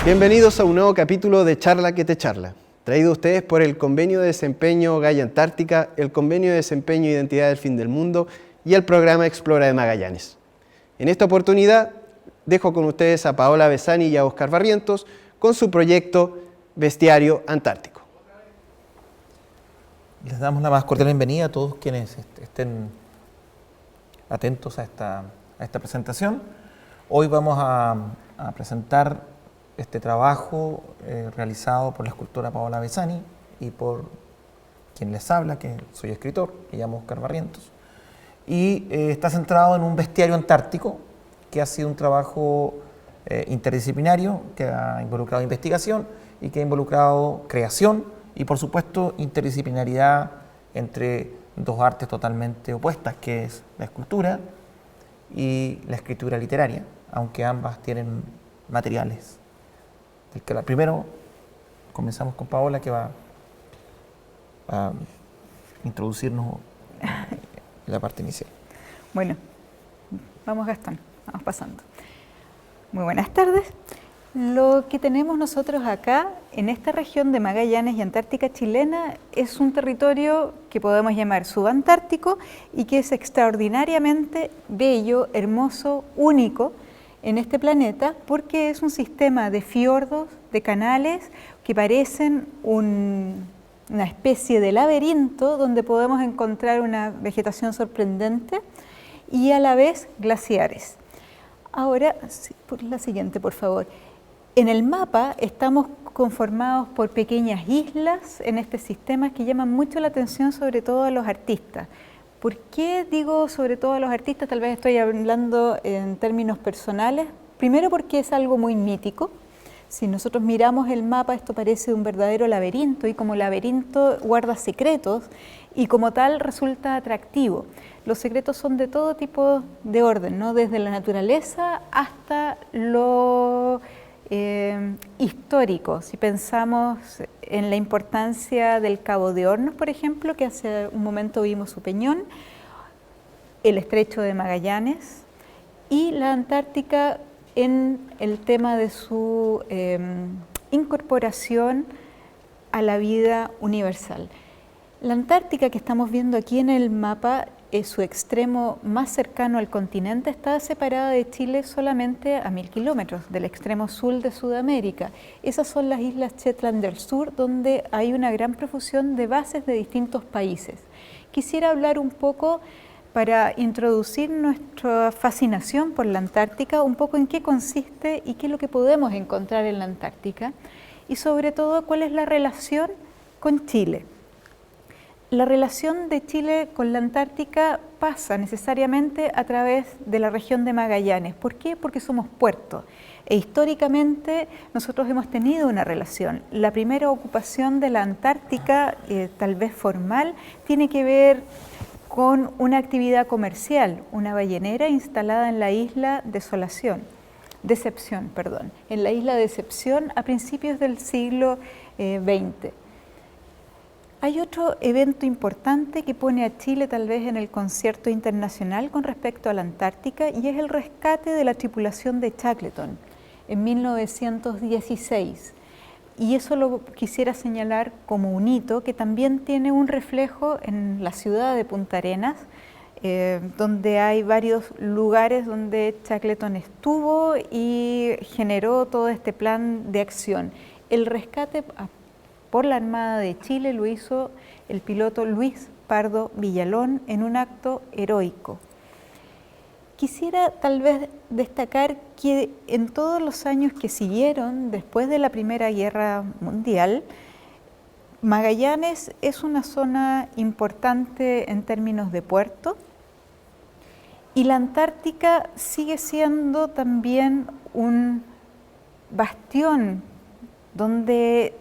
Bienvenidos a un nuevo capítulo de Charla que te charla, traído a ustedes por el Convenio de Desempeño Gaia Antártica, el Convenio de Desempeño Identidad del Fin del Mundo y el Programa Explora de Magallanes. En esta oportunidad dejo con ustedes a Paola Besani y a Oscar Barrientos con su proyecto Bestiario Antártico. Les damos la más cordial bienvenida a todos quienes estén atentos a esta presentación. Hoy vamos a presentar este trabajo realizado por la escultora Paola Besani y por quien les habla, que soy escritor, me llamo Oscar Barrientos. Y está centrado en un bestiario antártico, que ha sido un trabajo interdisciplinario, que ha involucrado investigación y que ha involucrado creación y, por supuesto, interdisciplinaridad entre dos artes totalmente opuestas, que es la escultura y la escritura literaria, aunque ambas tienen materiales. Primero comenzamos con Paola, que va a introducirnos en la parte inicial. Bueno, vamos Gastón, vamos pasando. Muy buenas tardes. Lo que tenemos nosotros acá, en esta región de Magallanes y Antártica chilena, es un territorio que podemos llamar subantártico y que es extraordinariamente bello, hermoso, único en este planeta, porque es un sistema de fiordos, de canales, que parecen una especie de laberinto donde podemos encontrar una vegetación sorprendente y a la vez glaciares. Ahora, la siguiente, por favor. En el mapa estamos conformados por pequeñas islas en este sistema que llaman mucho la atención, sobre todo a los artistas. ¿Por qué digo sobre todo a los artistas? Tal vez estoy hablando en términos personales. Primero porque es algo muy mítico. Si nosotros miramos el mapa, esto parece un verdadero laberinto y como laberinto guarda secretos y como tal resulta atractivo. Los secretos son de todo tipo de orden, ¿no? Desde la naturaleza hasta lo histórico. Si pensamos en la importancia del Cabo de Hornos, por ejemplo, que hace un momento vimos su peñón, el Estrecho de Magallanes y la Antártica en el tema de su incorporación a la vida universal. La Antártica que estamos viendo aquí en el mapa, su extremo más cercano al continente, está separada de Chile solamente a 1000 kilómetros del extremo sur de Sudamérica. Esas son las islas Shetland del Sur, donde hay una gran profusión de bases de distintos países. Quisiera hablar un poco, para introducir nuestra fascinación por la Antártica, un poco en qué consiste y qué es lo que podemos encontrar en la Antártica, y sobre todo cuál es la relación con Chile. La relación de Chile con la Antártica pasa necesariamente a través de la región de Magallanes. ¿Por qué? Porque somos puerto. E históricamente nosotros hemos tenido una relación. La primera ocupación de la Antártica, tal vez formal, tiene que ver con una actividad comercial, una ballenera instalada en la isla Decepción, en la isla Decepción a principios del siglo XX. Hay otro evento importante que pone a Chile tal vez en el concierto internacional con respecto a la Antártica y es el rescate de la tripulación de Shackleton en 1916. Y eso lo quisiera señalar como un hito que también tiene un reflejo en la ciudad de Punta Arenas, donde hay varios lugares donde Shackleton estuvo y generó todo este plan de acción. El rescate por la Armada de Chile lo hizo el piloto Luis Pardo Villalón en un acto heroico. Quisiera tal vez destacar que en todos los años que siguieron después de la Primera Guerra Mundial, Magallanes es una zona importante en términos de puerto y la Antártica sigue siendo también un bastión donde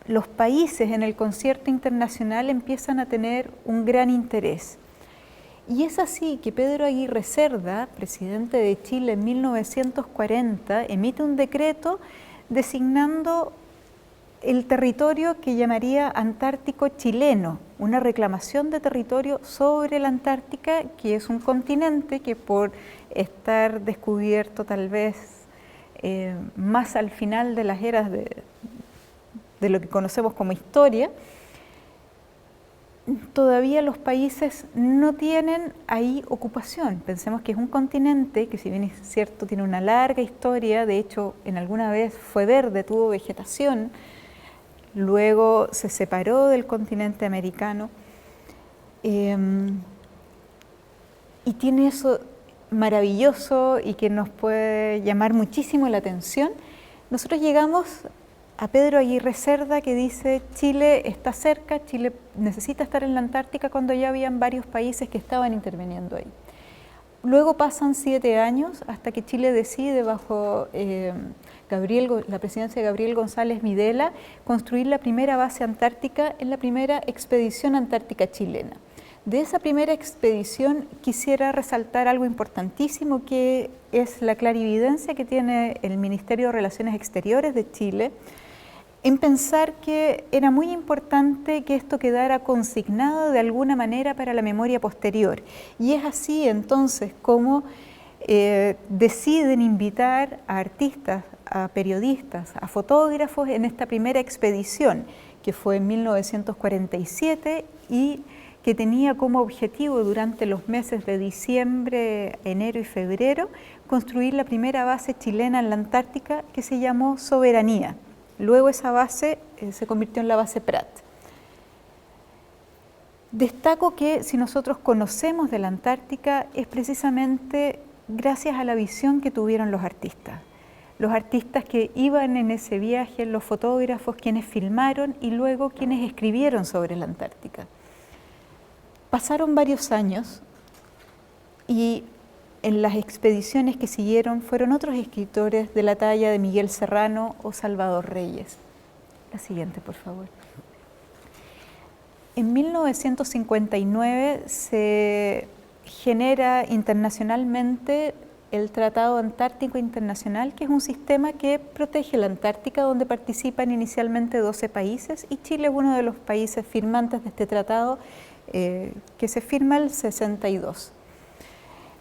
los países en el concierto internacional empiezan a tener un gran interés. Y es así que Pedro Aguirre Cerda, presidente de Chile en 1940, emite un decreto designando el territorio que llamaría Antártico chileno, una reclamación de territorio sobre la Antártica, que es un continente que por estar descubierto tal vez más al final de las eras de lo que conocemos como historia, todavía los países no tienen ahí ocupación. Pensemos que es un continente que, si bien es cierto, tiene una larga historia, de hecho en alguna vez fue verde, tuvo vegetación, luego se separó del continente americano, y tiene eso maravilloso y que nos puede llamar muchísimo la atención. Nosotros llegamos a Pedro Aguirre Cerda, que dice: Chile está cerca, Chile necesita estar en la Antártica, cuando ya habían varios países que estaban interviniendo ahí. Luego pasan 7 años hasta que Chile decide, bajo la presidencia de Gabriel González Videla, construir la primera base antártica en la primera expedición antártica chilena. De esa primera expedición quisiera resaltar algo importantísimo, que es la clarividencia que tiene el Ministerio de Relaciones Exteriores de Chile en pensar que era muy importante que esto quedara consignado de alguna manera para la memoria posterior. Y es así entonces como deciden invitar a artistas, a periodistas, a fotógrafos en esta primera expedición, que fue en 1947 y que tenía como objetivo, durante los meses de diciembre, enero y febrero, construir la primera base chilena en la Antártica, que se llamó Soberanía. Luego esa base se convirtió en la base Prat. Destaco que si nosotros conocemos de la Antártica es precisamente gracias a la visión que tuvieron los artistas que iban en ese viaje, los fotógrafos, quienes filmaron y luego quienes escribieron sobre la Antártica. Pasaron varios años y en las expediciones que siguieron fueron otros escritores de la talla de Miguel Serrano o Salvador Reyes. La siguiente, por favor. En 1959 se genera internacionalmente el Tratado Antártico Internacional, que es un sistema que protege la Antártica, donde participan inicialmente 12 países, y Chile es uno de los países firmantes de este tratado, que se firma el 62.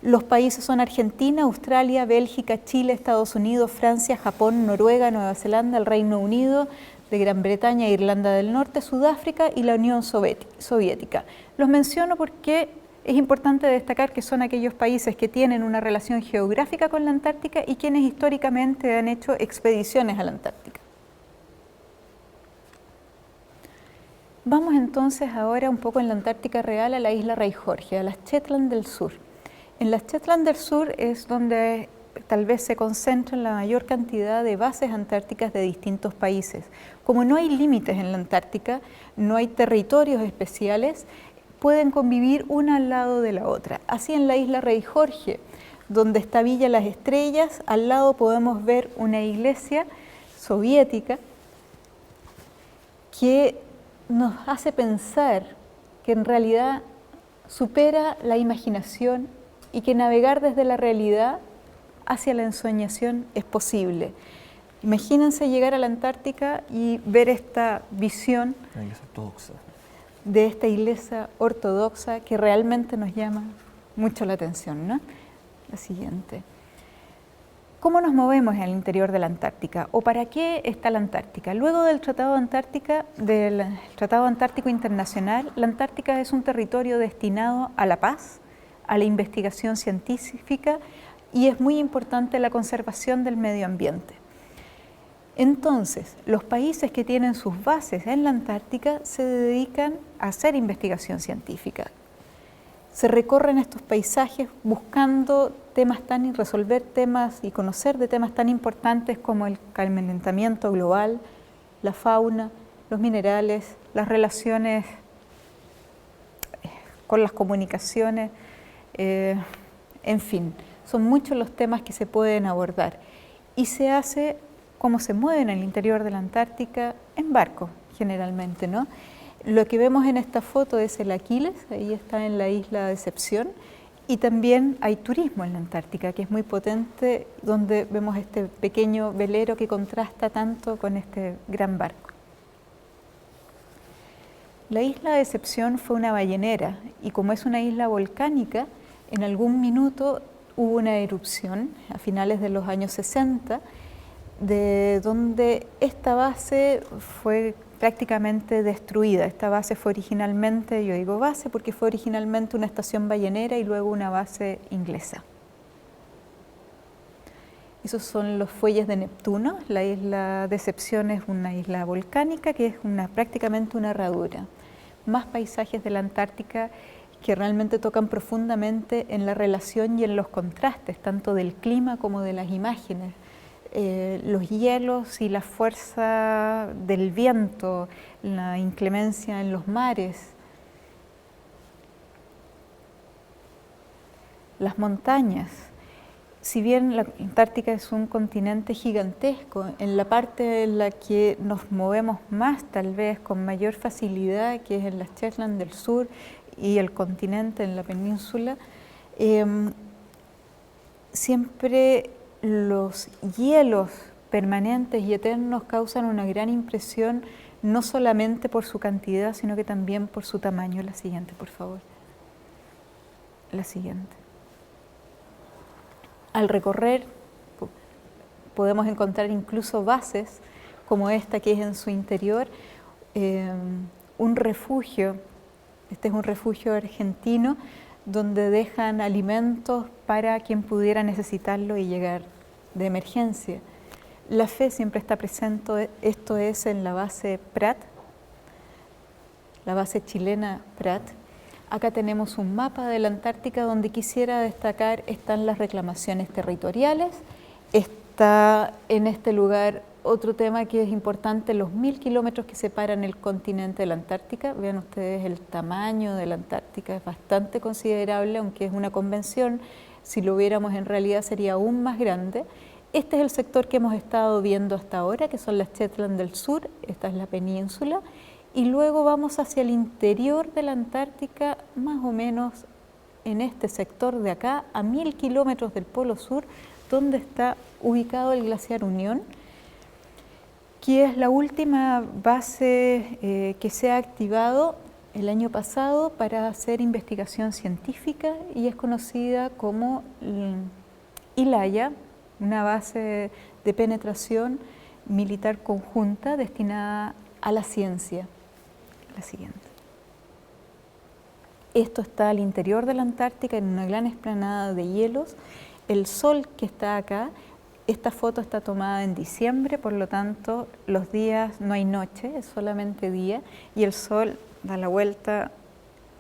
Los países son Argentina, Australia, Bélgica, Chile, Estados Unidos, Francia, Japón, Noruega, Nueva Zelanda, el Reino Unido de Gran Bretaña, Irlanda del Norte, Sudáfrica y la Unión Soviética. Los menciono porque es importante destacar que son aquellos países que tienen una relación geográfica con la Antártica y quienes históricamente han hecho expediciones a la Antártica. Vamos entonces ahora un poco en la Antártica real, a la isla Rey Jorge, a las Shetland del Sur. En las Shetland del Sur es donde tal vez se concentran la mayor cantidad de bases antárticas de distintos países. Como no hay límites en la Antártica, no hay territorios especiales, pueden convivir una al lado de la otra. Así en la isla Rey Jorge, donde está Villa Las Estrellas, al lado podemos ver una iglesia soviética que nos hace pensar que en realidad supera la imaginación y que navegar desde la realidad hacia la ensoñación es posible. Imagínense llegar a la Antártica y ver esta visión de esta iglesia ortodoxa que realmente nos llama mucho la atención, ¿no? La siguiente. ¿Cómo nos movemos en el interior de la Antártica? ¿O para qué está la Antártica? Luego del Tratado Antártico Internacional, la Antártica es un territorio destinado a la paz, a la investigación científica, y es muy importante la conservación del medio ambiente. Entonces, los países que tienen sus bases en la Antártica se dedican a hacer investigación científica. Se recorren estos paisajes buscando resolver temas y conocer de temas tan importantes como el calentamiento global, la fauna, los minerales, las relaciones con las comunicaciones, en fin, son muchos los temas que se pueden abordar. Y se hace, como se mueve en el interior de la Antártica, en barco generalmente, ¿no? Lo que vemos en esta foto es el Aquiles, ahí está en la isla Decepción, y también hay turismo en la Antártica, que es muy potente, donde vemos este pequeño velero que contrasta tanto con este gran barco. La isla Decepción fue una ballenera, y como es una isla volcánica, en algún minuto hubo una erupción a finales de los años 60, de donde esta base fue prácticamente destruida. Esta base fue originalmente, yo digo base porque fue originalmente una estación ballenera y luego una base inglesa. Esos son los fuelles de Neptuno. La isla Decepción es una isla volcánica que es prácticamente una herradura. Más paisajes de la Antártica que realmente tocan profundamente en la relación y en los contrastes, tanto del clima como de las imágenes. Los hielos y la fuerza del viento, la inclemencia en los mares, las montañas. Si bien la Antártica es un continente gigantesco, en la parte en la que nos movemos más, tal vez con mayor facilidad, que es en las Shetland del sur y el continente en la península, siempre los hielos permanentes y eternos causan una gran impresión, no solamente por su cantidad, sino que también por su tamaño. La siguiente, por favor. La siguiente. Al recorrer podemos encontrar incluso bases como esta que es en su interior, un refugio, este es un refugio argentino donde dejan alimentos para quien pudiera necesitarlo y llegar de emergencia. La fe siempre está presente, esto es en la base Prat, la base chilena Prat. Acá tenemos un mapa de la Antártica donde quisiera destacar, están las reclamaciones territoriales, está en este lugar otro tema que es importante, los 1000 kilómetros que separan el continente de la Antártica. Vean ustedes el tamaño de la Antártica, es bastante considerable, aunque es una convención, si lo viéramos en realidad sería aún más grande. Este es el sector que hemos estado viendo hasta ahora, que son las Shetland del sur, esta es la península, y luego vamos hacia el interior de la Antártica, más o menos en este sector de acá, a 1000 kilómetros del polo sur, donde está ubicado el glaciar Unión, que es la última base que se ha activado el año pasado para hacer investigación científica y es conocida como ILAYA, una base de penetración militar conjunta destinada a la ciencia. La siguiente. Esto está al interior de la Antártica en una gran explanada de hielos. El sol que está acá, esta foto está tomada en diciembre, por lo tanto los días no hay noche, es solamente día y el sol da la vuelta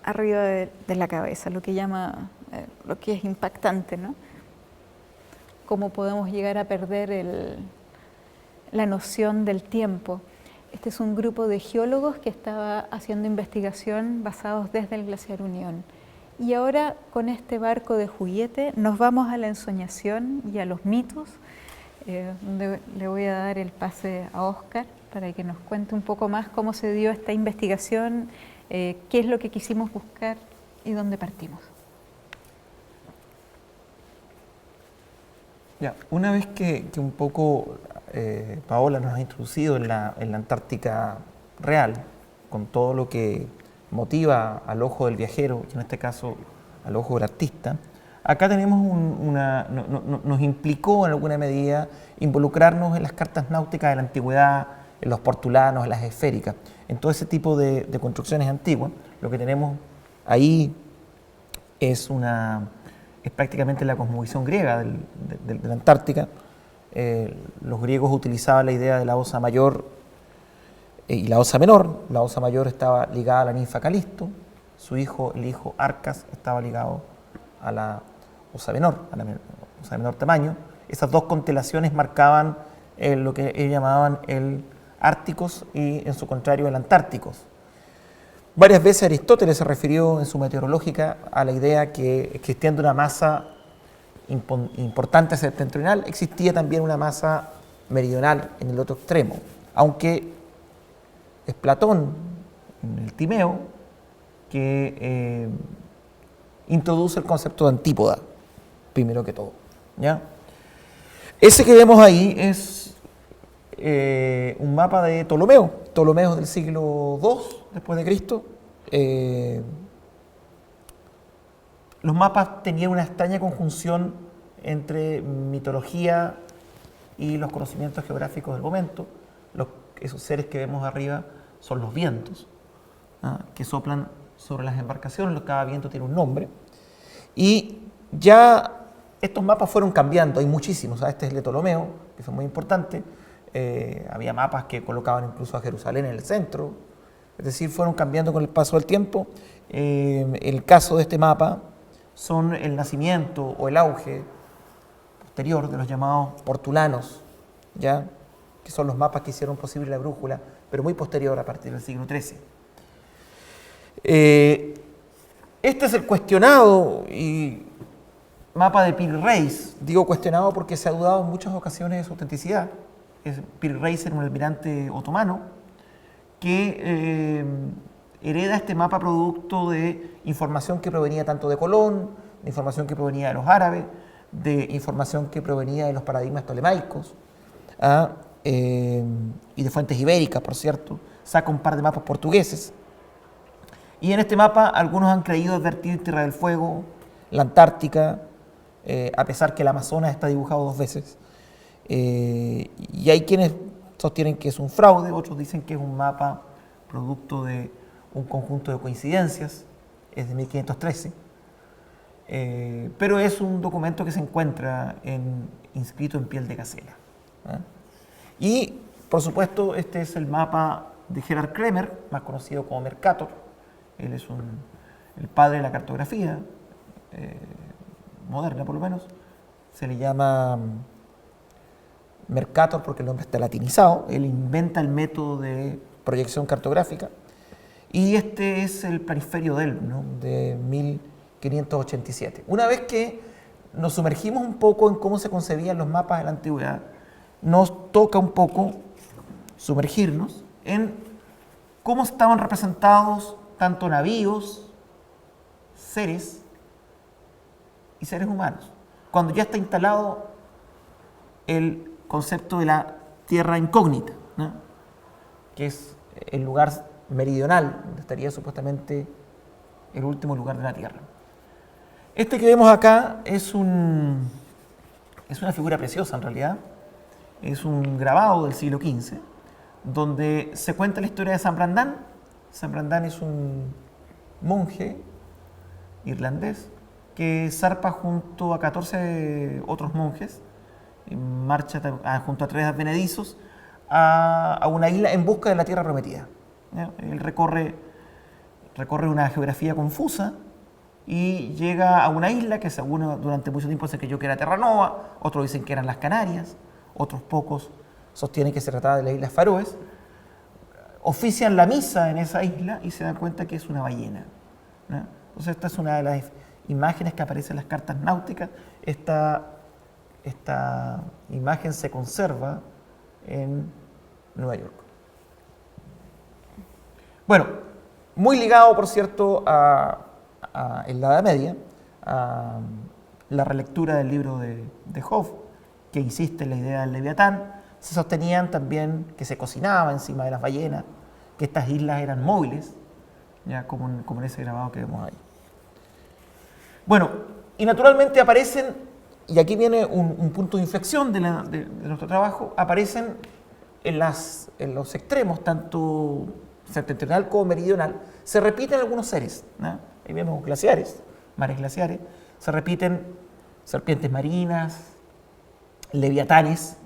arriba de la cabeza, lo que es impactante, ¿no? Cómo podemos llegar a perder la noción del tiempo. Este es un grupo de geólogos que estaba haciendo investigación basados desde el glaciar Unión. Y ahora con este barco de juguete nos vamos a la ensoñación y a los mitos, donde le voy a dar el pase a Óscar para que nos cuente un poco más cómo se dio esta investigación, qué es lo que quisimos buscar y dónde partimos. Ya, una vez que un poco Paola nos ha introducido en la Antártica real, con todo lo que motiva al ojo del viajero, y en este caso al ojo del artista, acá tenemos nos implicó en alguna medida involucrarnos en las cartas náuticas de la antigüedad, en los portulanos, en las esféricas, en todo ese tipo de construcciones antiguas. Lo que tenemos ahí es prácticamente la cosmovisión griega de la Antártica. Los griegos utilizaban la idea de la osa mayor y la osa menor. La osa mayor estaba ligada a la ninfa Calisto, el hijo Arcas estaba ligado a la osa menor, osa de menor tamaño. Esas dos constelaciones marcaban lo que ellos llamaban el Árticos y en su contrario el Antárticos. Varias veces Aristóteles se refirió en su Meteorológica a la idea que existiendo una masa importante septentrional, existía también una masa meridional en el otro extremo, aunque es Platón, en el Timeo, que introduce el concepto de antípoda, primero que todo, ¿ya? Ese que vemos ahí es un mapa de Ptolomeo del siglo II después de Cristo. Los mapas tenían una extraña conjunción entre mitología y los conocimientos geográficos del momento. Esos seres que vemos arriba son los vientos, que soplan sobre las embarcaciones. Cada viento tiene un nombre. Y ya estos mapas fueron cambiando, hay muchísimos. Este es el de Ptolomeo, que fue muy importante. Había mapas que colocaban incluso a Jerusalén en el centro. Es decir, fueron cambiando con el paso del tiempo. El caso de este mapa son el nacimiento o el auge posterior de los llamados portulanos, ¿ya? Que son los mapas que hicieron posible la brújula, pero muy posterior, a partir del siglo XIII. Este es el cuestionado mapa de Piri Reis. Digo cuestionado porque se ha dudado en muchas ocasiones de su autenticidad. Piri Reis era un almirante otomano que hereda este mapa producto de información que provenía tanto de Colón, de información que provenía de los árabes, de información que provenía de los paradigmas tolemaicos, y de fuentes ibéricas, por cierto. Saca un par de mapas portugueses. Y en este mapa algunos han creído advertir Tierra del Fuego, la Antártica, a pesar que el Amazonas está dibujado 2 veces. Y hay quienes sostienen que es un fraude, otros dicen que es un mapa producto de un conjunto de coincidencias, es de 1513. Pero es un documento que se encuentra inscrito en piel de gacela. Y, por supuesto, este es el mapa de Gerhard Kremer, más conocido como Mercator. Él es el padre de la cartografía, moderna por lo menos. Se le llama Mercator porque el nombre está latinizado. Él inventa el método de proyección cartográfica. Y este es el Planiferio de él, ¿no? De 1587. Una vez que nos sumergimos un poco en cómo se concebían los mapas de la antigüedad, nos toca un poco sumergirnos en cómo estaban representados tanto navíos, seres y seres humanos. Cuando ya está instalado el concepto de la tierra incógnita, ¿no? Que es el lugar meridional, donde estaría supuestamente el último lugar de la Tierra. Este que vemos acá es una figura preciosa en realidad. Es un grabado del siglo XV, donde se cuenta la historia de San Brandán. San Brandán es un monje irlandés que zarpa junto a 14 otros monjes, marcha junto a 3 advenedizos a una isla en busca de la tierra prometida. ¿Ya? Él recorre una geografía confusa y llega a una isla que según durante mucho tiempo se creyó que era Terranova, otros dicen que eran las Canarias, otros pocos sostienen que se trataba de las Islas Faroes. Ofician la misa en esa isla y se dan cuenta que es una ballena, ¿no? Entonces esta es una de las imágenes que aparecen en las cartas náuticas. Esta imagen se conserva en Nueva York. Bueno, muy ligado, por cierto, en la Edad Media, a la relectura del libro de Job, que insiste en la idea del Leviatán. Se sostenían también que se cocinaba encima de las ballenas, que estas islas eran móviles, ya como en ese grabado que vemos ahí. Bueno, y naturalmente aparecen, y aquí viene un punto de inflexión de nuestro trabajo, aparecen en los extremos, tanto septentrional como meridional, se repiten algunos seres, ¿no? Ahí vemos glaciares, mares glaciares, se repiten serpientes marinas, leviatanes,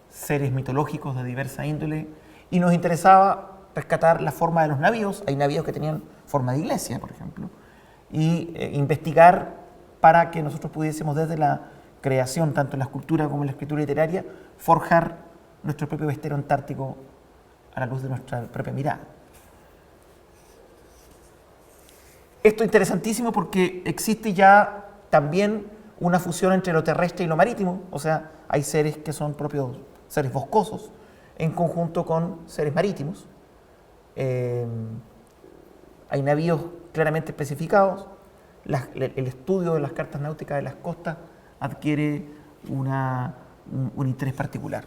seres mitológicos de diversa índole, y nos interesaba rescatar la forma de los navíos. Hay navíos que tenían forma de iglesia, por ejemplo, y investigar para que nosotros pudiésemos desde la creación, tanto en la escultura como en la escritura literaria, forjar nuestro propio vestero antártico a la luz de nuestra propia mirada. Esto es interesantísimo porque existe ya también una fusión entre lo terrestre y lo marítimo, o sea, hay seres que son propios seres boscosos en conjunto con seres marítimos. Hay navíos claramente especificados. El estudio de las cartas náuticas de las costas adquiere un interés particular.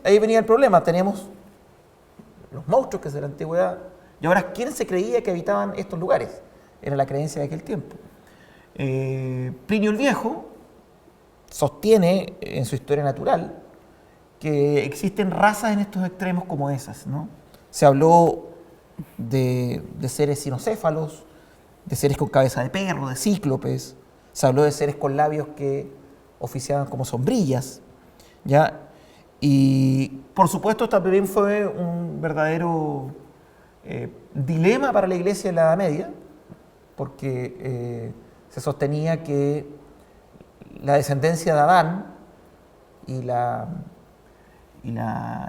Ahí venía el problema, tenemos los monstruos que es de la antigüedad, y ahora, ¿quién se creía que habitaban estos lugares? Era la creencia de aquel tiempo. Plinio el Viejo sostiene en su historia natural que existen razas en estos extremos como esas, ¿no? Se habló de seres cinocéfalos, de seres con cabeza de perro, de cíclopes, se habló de seres con labios que oficiaban como sombrillas, ¿ya? Y por supuesto también fue un verdadero dilema para la Iglesia en la Edad Media, porque se sostenía que la descendencia de Adán y la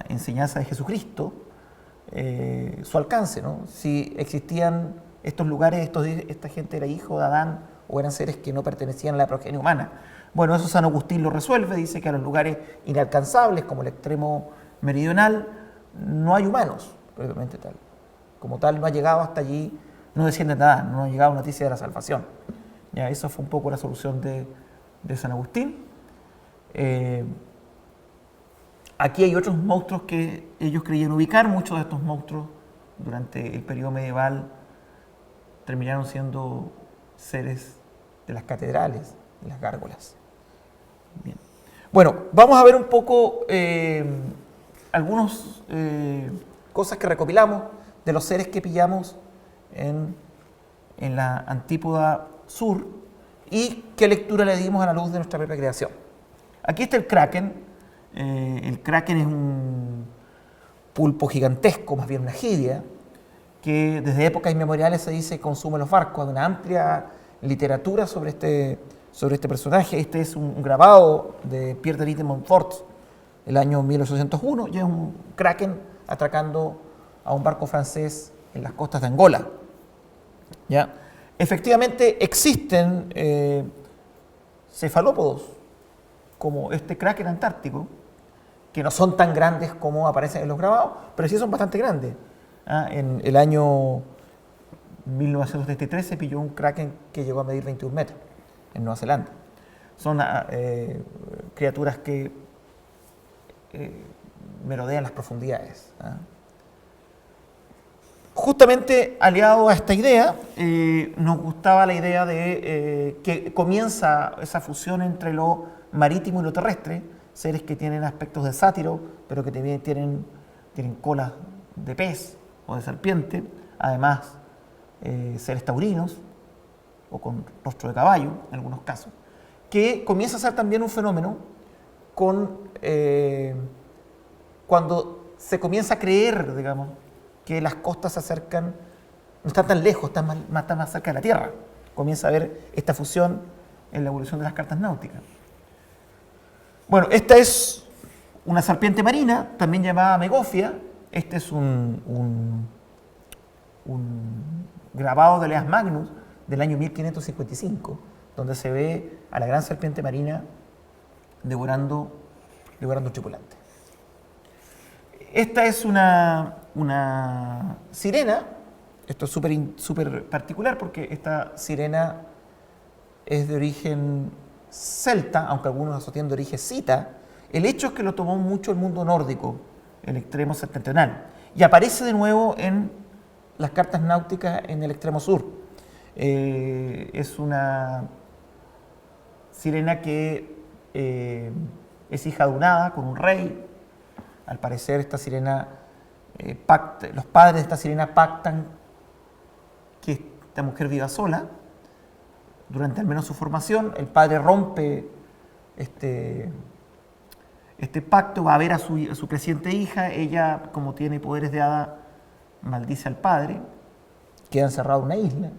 enseñanza de Jesucristo, su alcance, ¿no? Si existían estos lugares, esta gente era hijo de Adán o eran seres que no pertenecían a la progenie humana. Bueno, eso San Agustín lo resuelve, dice que a los lugares inalcanzables, como el extremo meridional, no hay humanos, propiamente tal. Como tal, no ha llegado hasta allí, no descienden de Adán, no ha llegado noticia de la salvación. Ya, eso fue un poco la solución de San Agustín. Aquí hay otros monstruos que ellos creían ubicar. Muchos de estos monstruos durante el periodo medieval terminaron siendo seres de las catedrales, de las gárgolas. Bien. Bueno, vamos a ver un poco algunas cosas que recopilamos de los seres que pillamos en la Antípoda Sur y qué lectura le dimos a la luz de nuestra propia creación. Aquí está el kraken. El kraken es un pulpo gigantesco, más bien una jidea, que desde épocas inmemoriales se dice consume los barcos. Hay una amplia literatura sobre este personaje. Este es un grabado de Pierre Denis de Montfort, el año 1801, y es un kraken atracando a un barco francés en las costas de Angola. ¿Ya? Efectivamente existen cefalópodos como este kraken antártico, que no son tan grandes como aparecen en los grabados, pero sí son bastante grandes. En el año 1973 se pilló un kraken que llegó a medir 21 metros en Nueva Zelanda. Son criaturas que merodean las profundidades. Justamente aliado a esta idea, nos gustaba la idea de que comienza esa fusión entre lo marítimo y lo terrestre, seres que tienen aspectos de sátiro, pero que también tienen colas de pez o de serpiente, además seres taurinos o con rostro de caballo en algunos casos, que comienza a ser también un fenómeno cuando se comienza a creer, digamos, que las costas se acercan, no están tan lejos, están más cerca de la Tierra. Comienza a haber esta fusión en la evolución de las cartas náuticas. Bueno, esta es una serpiente marina, también llamada megofia. Este es un grabado de Leas Magnus del año 1555, donde se ve a la gran serpiente marina devorando un tripulante. Esta es una sirena. Esto es súper particular porque esta sirena es de origen celta, aunque algunos la asocian de origen cita. El hecho es que lo tomó mucho el mundo nórdico, el extremo septentrional, y aparece de nuevo en las cartas náuticas en el extremo sur. Es una sirena que es hija de un hada con un rey. Al parecer esta sirena, los padres de esta sirena pactan que esta mujer viva sola durante al menos su formación. El padre rompe este pacto, va a ver a su creciente hija. Ella, como tiene poderes de hada, maldice al padre, queda encerrado en una isla.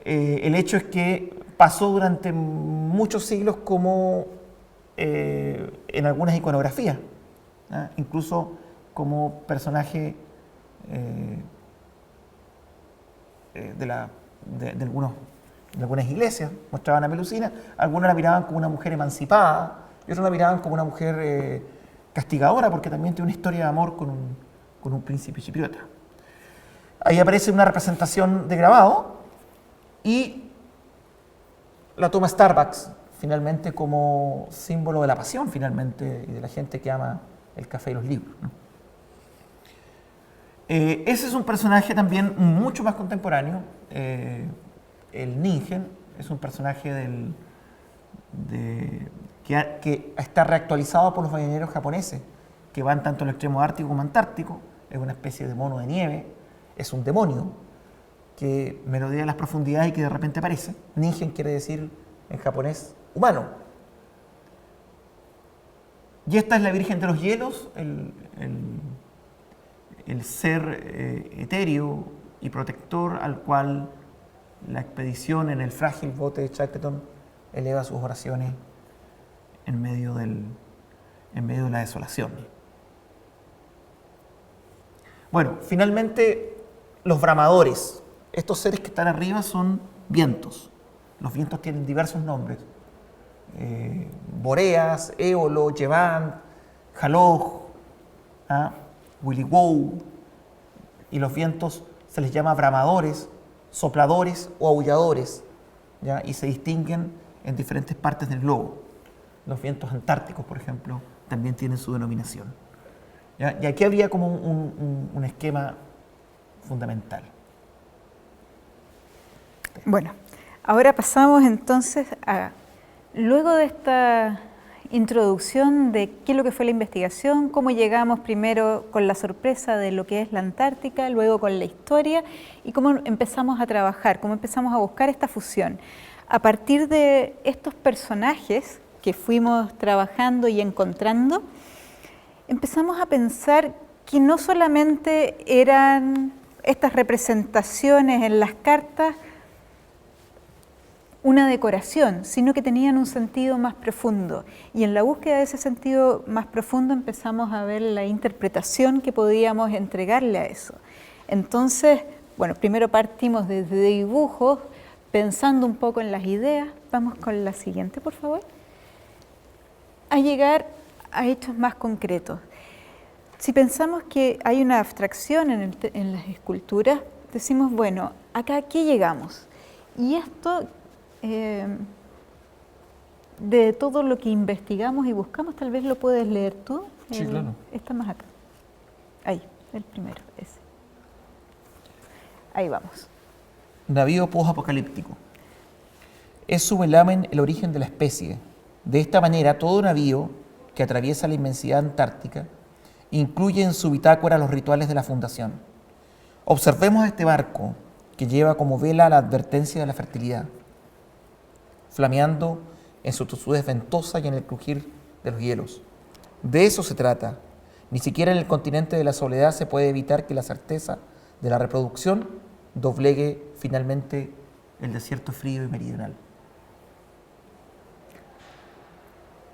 El hecho es que pasó durante muchos siglos como en algunas iconografías, incluso como personaje de algunas iglesias. Mostraban a Melusina, algunos la miraban como una mujer emancipada y otros la miraban como una mujer castigadora, porque también tiene una historia de amor con un príncipe chipriota. Ahí aparece una representación de grabado y la toma Starbucks finalmente como símbolo de la pasión finalmente y de la gente que ama el café y los libros, ¿no? Ese es un personaje también mucho más contemporáneo, el Ningen, es un personaje que está reactualizado por los balleneros japoneses, que van tanto al extremo ártico como antártico. Es una especie de mono de nieve, es un demonio que merodea las profundidades y que de repente aparece. Ningen quiere decir en japonés humano. Y esta es la Virgen de los Hielos, el ser etéreo y protector al cual la expedición en el frágil bote de Shackleton eleva sus oraciones en medio de la desolación. Bueno, finalmente los bramadores. Estos seres que están arriba son vientos. Los vientos tienen diversos nombres. Boreas, Éolo, Yevant, Jaloj, Williwow. Y los vientos se les llama bramadores, sopladores o aulladores, ¿ya? Y se distinguen en diferentes partes del globo. Los vientos antárticos, por ejemplo, también tienen su denominación, ¿ya? Y aquí habría como un esquema fundamental. Bueno, ahora pasamos entonces a, luego de esta introducción de qué es lo que fue la investigación, cómo llegamos primero con la sorpresa de lo que es la Antártica, luego con la historia y cómo empezamos a trabajar, cómo empezamos a buscar esta fusión. A partir de estos personajes que fuimos trabajando y encontrando, empezamos a pensar que no solamente eran estas representaciones en las cartas una decoración, sino que tenían un sentido más profundo. Y en la búsqueda de ese sentido más profundo empezamos a ver la interpretación que podíamos entregarle a eso. Entonces, bueno, primero partimos desde dibujos, pensando un poco en las ideas. Vamos con la siguiente, por favor. A llegar a hechos más concretos. Si pensamos que hay una abstracción en las esculturas, decimos, bueno, acá ¿qué llegamos? Y esto, de todo lo que investigamos y buscamos, tal vez lo puedes leer tú. Sí, claro. Está más acá. Ahí, el primero, ese. Ahí vamos. Navío posapocalíptico. Es su velamen el origen de la especie. De esta manera, todo navío que atraviesa la inmensidad antártica incluye en su bitácora los rituales de la fundación. Observemos este barco que lleva como vela la advertencia de la fertilidad, flameando en su tosudez ventosa y en el crujir de los hielos. De eso se trata. Ni siquiera en el continente de la soledad se puede evitar que la certeza de la reproducción doblegue finalmente el desierto frío y meridional.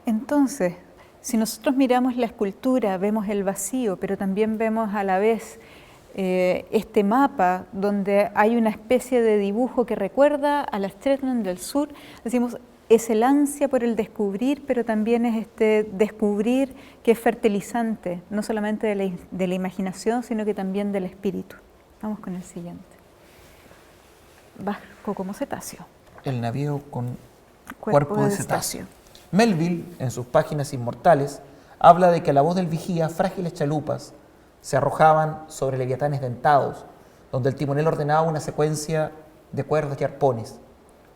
Entonces, si nosotros miramos la escultura, vemos el vacío, pero también vemos a la vez este mapa donde hay una especie de dibujo que recuerda a la Shetland del sur, decimos, es el ansia por el descubrir, pero también es este descubrir que es fertilizante, no solamente de la imaginación, sino que también del espíritu. Vamos con el siguiente. Barco como cetáceo. El navío con cuerpo de cetáceo. Melville, en sus páginas inmortales, habla de que a la voz del vigía, frágiles chalupas se arrojaban sobre leviatanes dentados, donde el timonel ordenaba una secuencia de cuerdas y arpones.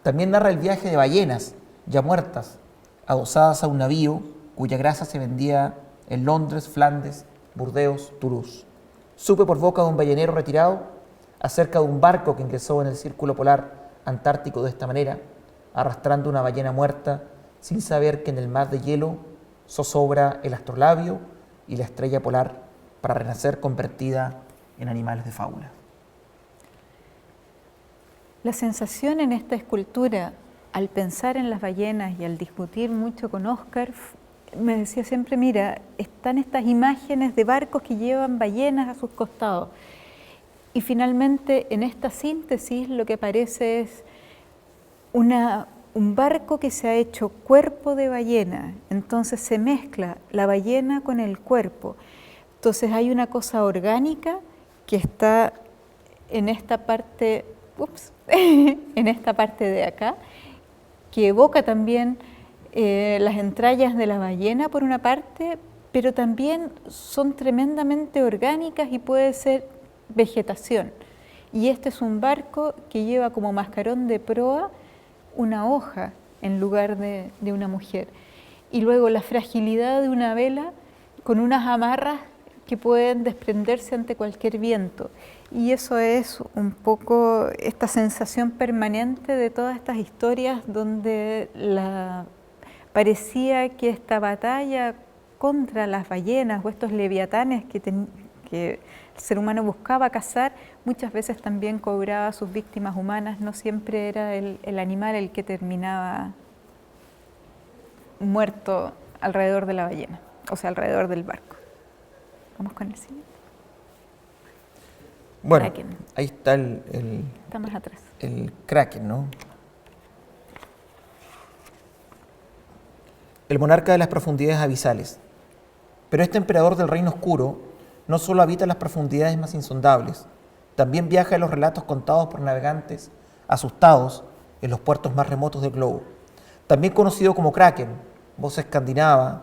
También narra el viaje de ballenas, ya muertas, adosadas a un navío cuya grasa se vendía en Londres, Flandes, Burdeos, Toulouse. Supe por boca de un ballenero retirado acerca de un barco que ingresó en el círculo polar antártico de esta manera, arrastrando una ballena muerta, sin saber que en el mar de hielo zozobra el astrolabio y la estrella polar para renacer convertida en animales de fábula. La sensación en esta escultura, al pensar en las ballenas y al discutir mucho con Oscar, me decía siempre, mira, están estas imágenes de barcos que llevan ballenas a sus costados. Y finalmente, en esta síntesis, lo que aparece es un barco que se ha hecho cuerpo de ballena. Entonces se mezcla la ballena con el cuerpo. Entonces hay una cosa orgánica que está en esta parte, en esta parte de acá, que evoca también las entrañas de la ballena por una parte, pero también son tremendamente orgánicas y puede ser vegetación. Y este es un barco que lleva como mascarón de proa una hoja en lugar de una mujer. Y luego la fragilidad de una vela con unas amarras que pueden desprenderse ante cualquier viento. Y eso es un poco esta sensación permanente de todas estas historias donde parecía que esta batalla contra las ballenas o estos leviatanes que el ser humano buscaba cazar, muchas veces también cobraba a sus víctimas humanas, no siempre era el animal el que terminaba muerto alrededor de la ballena, o sea, alrededor del barco. Vamos con el siguiente. Bueno, Kraken. ahí está Está más atrás. el Kraken, ¿no? El monarca de las profundidades abisales. Pero este emperador del reino oscuro no solo habita las profundidades más insondables, también viaja en los relatos contados por navegantes asustados en los puertos más remotos del globo. También conocido como Kraken, voz escandinava,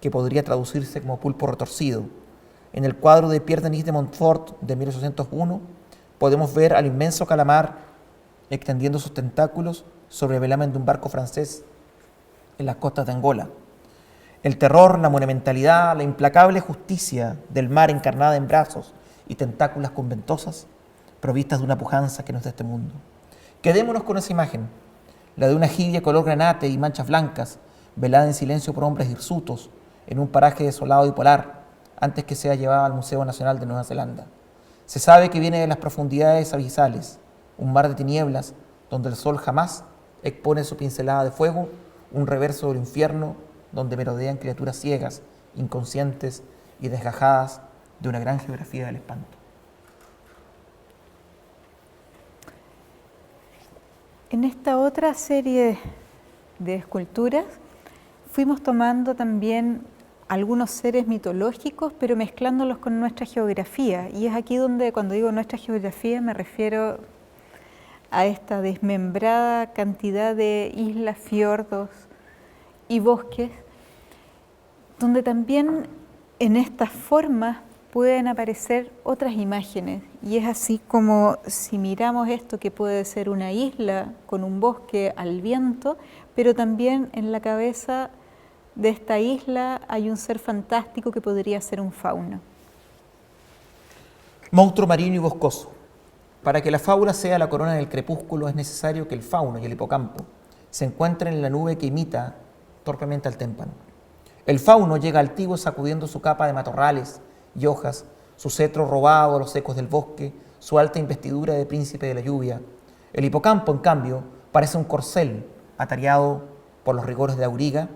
que podría traducirse como pulpo retorcido. En el cuadro de Pierre Denis de Montfort de 1801 podemos ver al inmenso calamar extendiendo sus tentáculos sobre el velamen de un barco francés en las costas de Angola. El terror, la monumentalidad, la implacable justicia del mar encarnada en brazos y tentáculas conventosas, provistas de una pujanza que no es de este mundo. Quedémonos con esa imagen, la de una jibia color granate y manchas blancas, velada en silencio por hombres hirsutos en un paraje desolado y polar, antes que sea llevada al Museo Nacional de Nueva Zelanda. Se sabe que viene de las profundidades abisales, un mar de tinieblas donde el sol jamás expone su pincelada de fuego, un reverso del infierno donde merodean criaturas ciegas, inconscientes y desgajadas de una gran geografía del espanto. En esta otra serie de esculturas fuimos tomando también algunos seres mitológicos, pero mezclándolos con nuestra geografía. Y es aquí donde, cuando digo nuestra geografía, me refiero a esta desmembrada cantidad de islas, fiordos y bosques, donde también en estas formas pueden aparecer otras imágenes. Y es así como si miramos esto que puede ser una isla con un bosque al viento, pero también en la cabeza de esta isla hay un ser fantástico que podría ser un fauno. Monstruo marino y boscoso. Para que la fábula sea la corona del crepúsculo es necesario que el fauno y el hipocampo se encuentren en la nube que imita torpemente al témpano. El fauno llega altivo sacudiendo su capa de matorrales y hojas, su cetro robado a los ecos del bosque, su alta investidura de príncipe de la lluvia. El hipocampo, en cambio, parece un corcel atareado por los rigores de auriga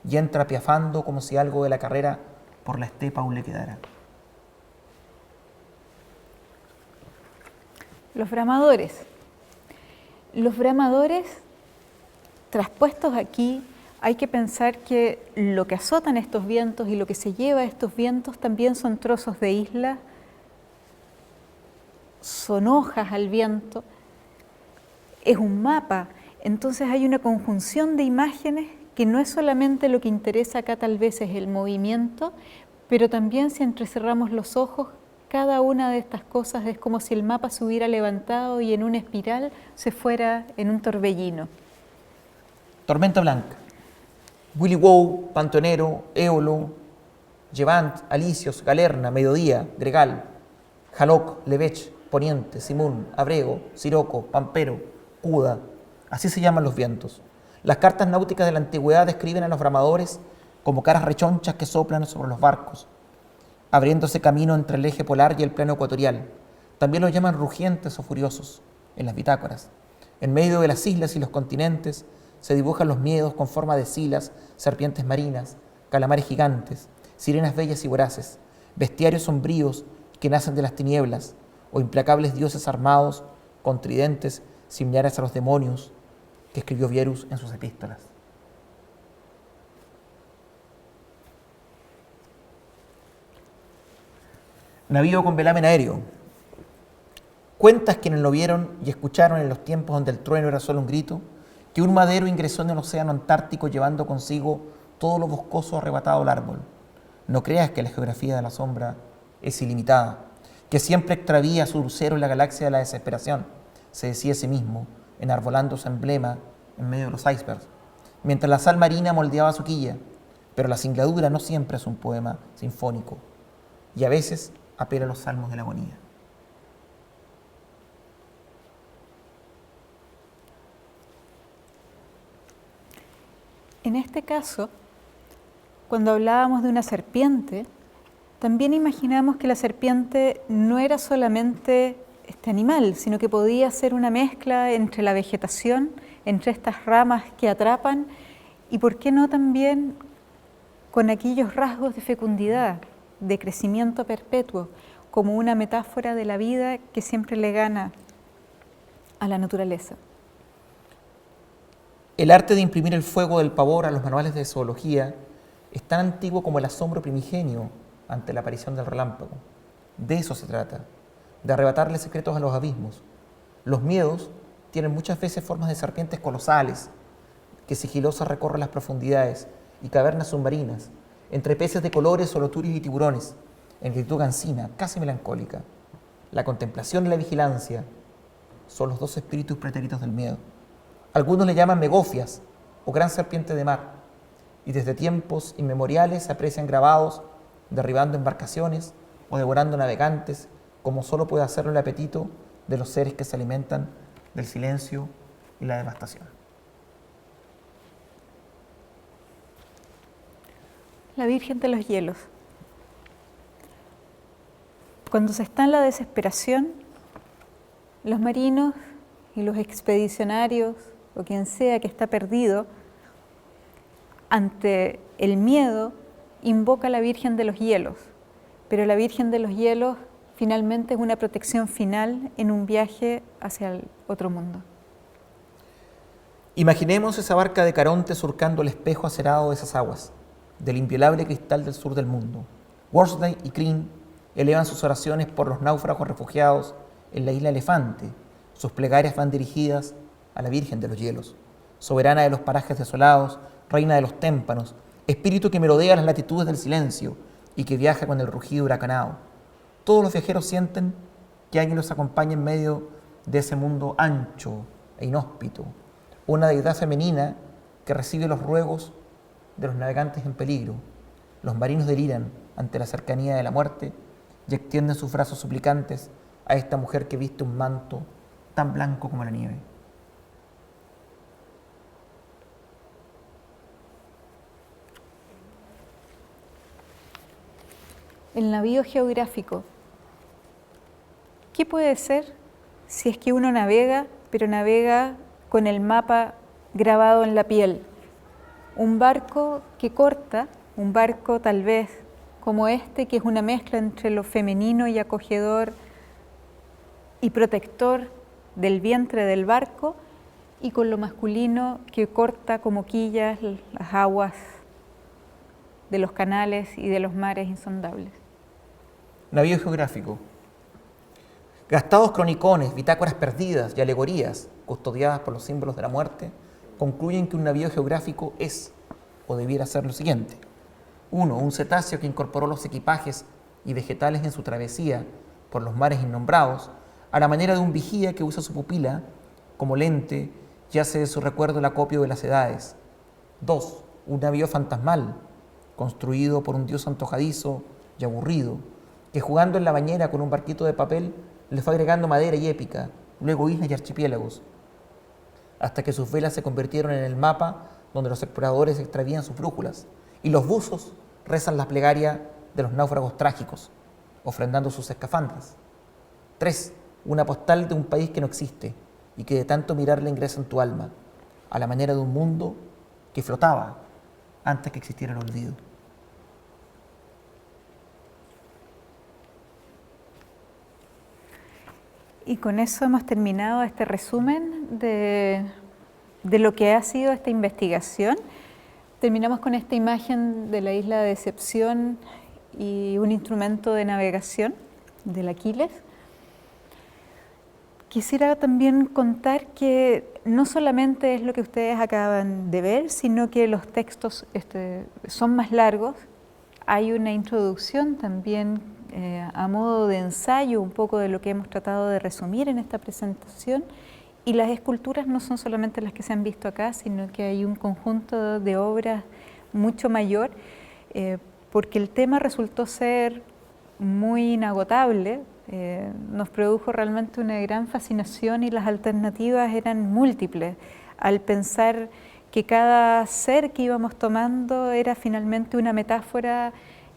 y entra piafando como si algo de la carrera por la estepa aún le quedara. Los bramadores. Los bramadores, traspuestos aquí, hay que pensar que lo que azotan estos vientos y lo que se lleva a estos vientos también son trozos de isla, son hojas al viento, es un mapa. Entonces hay una conjunción de imágenes que no es solamente lo que interesa acá, tal vez es el movimiento, pero también si entrecerramos los ojos, cada una de estas cosas es como si el mapa se hubiera levantado y en una espiral se fuera en un torbellino. Tormenta blanca. Willy Wow, Pantonero, Éolo, Llevant, Alicios, Galerna, Mediodía, Gregal, Jaloc, Levech, Poniente, Simún, Abrego, Siroco, Pampero, Cuda, así se llaman los vientos. Las cartas náuticas de la antigüedad describen a los bramadores como caras rechonchas que soplan sobre los barcos, abriéndose camino entre el eje polar y el plano ecuatorial. También los llaman rugientes o furiosos en las bitácoras. En medio de las islas y los continentes se dibujan los miedos con forma de silas, serpientes marinas, calamares gigantes, sirenas bellas y voraces, bestiarios sombríos que nacen de las tinieblas, o implacables dioses armados con tridentes similares a los demonios que escribió Vierus en sus epístolas. Navío con velamen aéreo. Cuentas quienes lo vieron y escucharon en los tiempos donde el trueno era solo un grito, que un madero ingresó en el océano Antártico llevando consigo todo lo boscoso arrebatado al árbol. No creas que la geografía de la sombra es ilimitada, que siempre extravía su lucero en la galaxia de la desesperación, se decía a sí mismo, enarbolando su emblema en medio de los icebergs, mientras la sal marina moldeaba su quilla, pero la singladura no siempre es un poema sinfónico, y a veces apela a los salmos de la agonía. En este caso, cuando hablábamos de una serpiente, también imaginamos que la serpiente no era solamente este animal, sino que podía ser una mezcla entre la vegetación, entre estas ramas que atrapan, y por qué no también con aquellos rasgos de fecundidad, de crecimiento perpetuo, como una metáfora de la vida que siempre le gana a la naturaleza. El arte de imprimir el fuego del pavor a los manuales de zoología es tan antiguo como el asombro primigenio ante la aparición del relámpago. De eso se trata, de arrebatarle secretos a los abismos. Los miedos tienen muchas veces formas de serpientes colosales que sigilosas recorren las profundidades y cavernas submarinas, entre peces de colores, soloturios y tiburones, en virtud cansina, casi melancólica. La contemplación y la vigilancia son los dos espíritus pretéritos del miedo. Algunos le llaman megofias o gran serpiente de mar, y desde tiempos inmemoriales se aprecian grabados derribando embarcaciones o devorando navegantes, como solo puede hacerlo el apetito de los seres que se alimentan del silencio y la devastación. La Virgen de los Hielos. Cuando se está en la desesperación, los marinos y los expedicionarios o quien sea que está perdido, ante el miedo, invoca a la Virgen de los Hielos, pero la Virgen de los Hielos finalmente es una protección final en un viaje hacia el otro mundo. Imaginemos esa barca de Caronte surcando el espejo acerado de esas aguas, del inviolable cristal del sur del mundo. Worsley y Crean elevan sus oraciones por los náufragos refugiados en la isla Elefante. Sus plegarias van dirigidas a la Virgen de los Hielos, soberana de los parajes desolados, reina de los témpanos, espíritu que merodea las latitudes del silencio y que viaja con el rugido huracanado. Todos los viajeros sienten que alguien los acompaña en medio de ese mundo ancho e inhóspito, una deidad femenina que recibe los ruegos de los navegantes en peligro. Los marinos deliran ante la cercanía de la muerte y extienden sus brazos suplicantes a esta mujer que viste un manto tan blanco como la nieve. El navío geográfico. ¿Qué puede ser si es que uno navega, pero navega con el mapa grabado en la piel? Un barco que corta, un barco tal vez como este, que es una mezcla entre lo femenino y acogedor y protector del vientre del barco, y con lo masculino que corta como quillas las aguas de los canales y de los mares insondables. Navío geográfico. Gastados cronicones, bitácoras perdidas y alegorías custodiadas por los símbolos de la muerte concluyen que un navío geográfico es, o debiera ser, lo siguiente. 1. Un cetáceo que incorporó los equipajes y vegetales en su travesía por los mares innombrados, a la manera de un vigía que usa su pupila como lente y hace de su recuerdo el acopio de las edades. 2. Un navío fantasmal, construido por un dios antojadizo y aburrido, que jugando en la bañera con un barquito de papel le fue agregando madera y épica, luego islas y archipiélagos, hasta que sus velas se convirtieron en el mapa donde los exploradores extravían sus brújulas, y los buzos rezan la plegaria de los náufragos trágicos, ofrendando sus escafandras. 3. Una postal de un país que no existe y que de tanto mirarle ingresa en tu alma, a la manera de un mundo que flotaba antes que existiera el olvido. Y con eso hemos terminado este resumen de lo que ha sido esta investigación. Terminamos con esta imagen de la isla de Decepción y un instrumento de navegación del Aquiles. Quisiera también contar que no solamente es lo que ustedes acaban de ver, sino que los textos son más largos. Hay una introducción también a modo de ensayo, un poco de lo que hemos tratado de resumir en esta presentación, Y las esculturas no son solamente las que se han visto acá, sino que hay un conjunto de obras mucho mayor, porque el tema resultó ser muy inagotable, nos produjo realmente una gran fascinación y las alternativas eran múltiples, al pensar que cada ser que íbamos tomando era finalmente una metáfora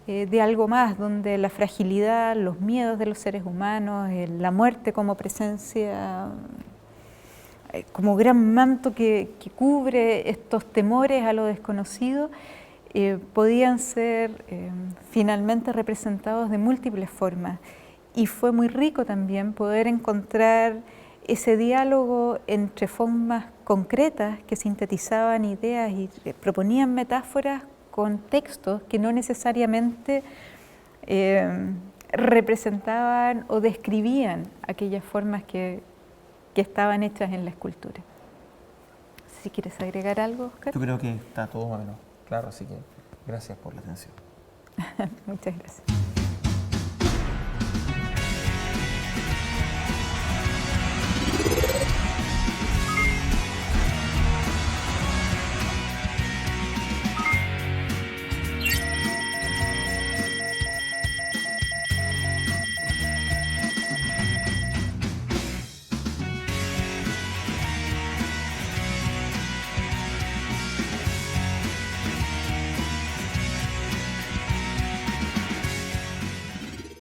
de algo más, donde la fragilidad, los miedos de los seres humanos, la muerte como presencia, como gran manto que cubre estos temores a lo desconocido, podían ser finalmente representados de múltiples formas. Y fue muy rico también poder encontrar ese diálogo entre formas concretas que sintetizaban ideas y proponían metáforas con textos que no necesariamente representaban o describían aquellas formas que estaban hechas en la escultura. Si quieres agregar algo, Oscar. Yo creo que está todo más o menos claro, así que gracias por la atención. Muchas gracias.